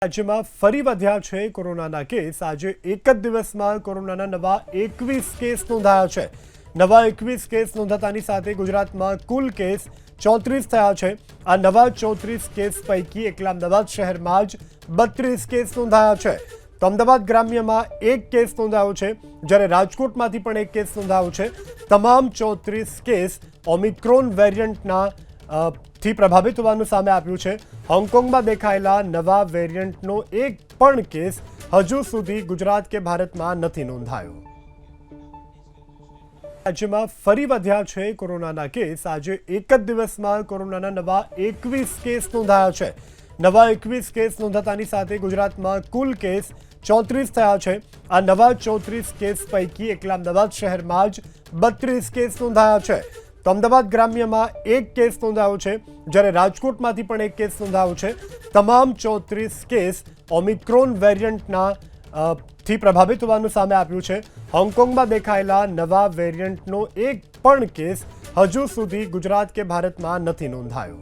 રાજ્યમાં ફરી વધ્યા છે કોરોનાના કેસ। આજે એક જ દિવસમાં કોરોનાના નવા 21 કેસ નોંધાયા છે। નવા 21 કેસ નોંધાતાની સાથે ગુજરાતમાં કુલ કેસ 34 થયા છે। આ નવા 34 કેસ પૈકી એકલા અમદાવાદ શહેરમાં જ 32 કેસ નોંધાયા છે। તો અમદાવાદ ગ્રામ્યમાં એક કેસ નોંધાયો છે, જ્યારે રાજકોટમાંથી પણ એક કેસ નોંધાયો છે। તમામ 34 કેસ ઓમિક્રોન વેરિયન્ટના થી પ્રભાવિત હોવાનું સામે આવ્યું છે। હોંગકોંગમાં દેખાયેલા નવા વેરિયન્ટનો એક પણ કેસ હજુ સુધી ગુજરાત કે ભારતમાં નથી નોંધાયો। રાજ્યમાં ફરી વધ્યા છે કોરોનાના કેસ। આજે એક જ દિવસમાં કોરોનાના નવા 21 કેસ નોંધાયા છે। નવા 21 કેસ નોંધાતાની સાથે ગુજરાતમાં કુલ કેસ 34 થયા છે। આ નવા 34 કેસ પૈકી એકલા અમદાવાદ શહેરમાં જ 32 કેસ નોંધાયા છે। તો અમદાવાદ ગ્રામ્યમાં એક કેસ નોંધાયો છે, જ્યારે રાજકોટમાંથી પણ એક કેસ નોંધાયો છે। તમામ 34 કેસ ઓમિક્રોન વેરિયન્ટના થી પ્રભાવિત હોવાનું સામે આવ્યું છે। હોંગકોંગમાં દેખાયેલા નવા વેરિયન્ટનો એક પણ કેસ હજુ સુધી ગુજરાત કે ભારતમાં નથી નોંધાયો।